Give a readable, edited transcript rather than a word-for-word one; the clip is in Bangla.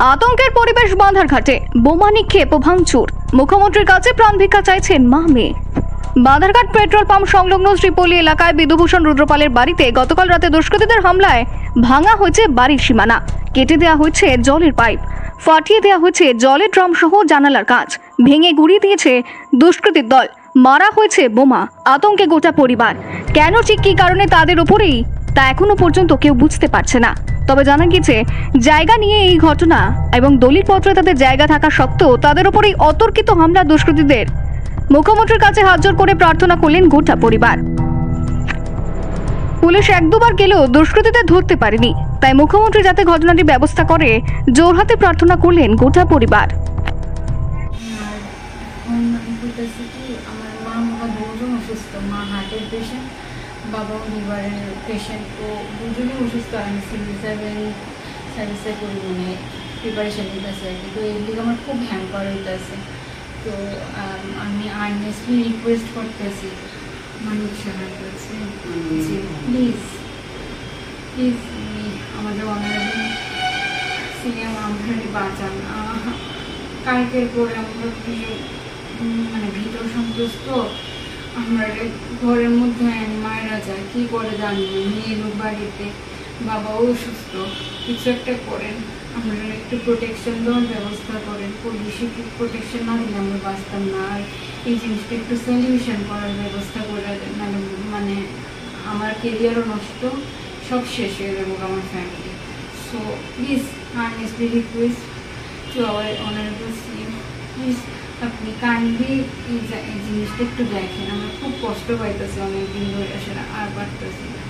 আতঙ্কের পরিবেশ বাঁধারঘাটে, বোমা নিক্ষেপ ও ভাঙচুর। মুখ্যমন্ত্রীর কাছে প্রাণ ভিক্ষা চাইছেন মা মেয়ে। বাঁধারঘাট পেট্রোল পাম্প সংলগ্ন শ্রীপল্লী এলাকায় বিধুভূষণ রুদ্রপালের বাড়িতে গতকাল রাতে দুষ্কৃতীদের হামলায় ভাঙা হয়েছে বাড়ির সীমানা, কেটে দেওয়া হয়েছে জলের পাইপ, ফাটিয়ে দেওয়া হয়েছে জলের ড্রাম সহ জানালার কাঁচ, ভেঙে গুঁড়িয়ে দিয়েছে দুষ্কৃতীর দল, মারা হয়েছে বোমা। আতঙ্কে গোটা পরিবার। কেন, ঠিক কী কারণে তাদের উপরেই তা এখনো পর্যন্ত কেউ বুঝতে পারছে না। তবে জানা গেছে জায়গা নিয়ে এই ঘটনা এবং দলিলপত্রে তাদের জায়গা থাকা সত্ত্বেও তাদের উপরেই অতর্কিত হামলা দুষ্কৃতীদের। মুখ্যমন্ত্রীর কাছে হাতজোড় করে প্রার্থনা করলেন গোটা পরিবার। পুলিশ এক দুবার গেলেও দুষ্কৃতীদের ধরতে পারেনি, তাই মুখ্যমন্ত্রী যাতে ঘটনাটির ব্যবস্থা করে জোরহাতে প্রার্থনা করলেন গোটা পরিবার। মা হার্টের পেশেন্ট, বাবাও লিভারের পেশেন্ট, তো দুজনেই অসুস্থ। আমি সিভিল সার্ভিসে করি, মানে প্রিপারেশন নিতেছে আর কি। তো এগুলো আমার খুব হ্যাম্পার হইতেছে। তো আমি আর্নেস্টলি রিকোয়েস্ট করতেছি মানুষ সাহায্য করছি, প্লিজ প্লিজ আমাদের অনারেবল সিএম আমাদের বাঁচান। কালকের পরে আমরা মানে ভিতর সন্তুষ্ট, আমরা ঘরের মধ্যে মায়েরা যায়, কী করে জানি মেয়ে লোক বাড়িতে, বাবাও অসুস্থ, কিছু একটা করেন, আমরা একটু প্রোটেকশন দেওয়ার ব্যবস্থা করেন। পুলিশে একটু প্রোটেকশন না দিলে আমরা বাঁচতাম না। আর এই জিনিসটা একটু সলিউশন করার ব্যবস্থা করে দেন, মানে আমার কেরিয়ারও নষ্ট, সব শেষ হয়ে যাবো আমার family. So please earnestly request to our honourable CM, please আপনি কাইন্ডলি এই জিনিসটা একটু দেখেন। আমরা খুব কষ্ট পাইতেছি, অনেকদিন ধরে আসলে আর পারতেছি না।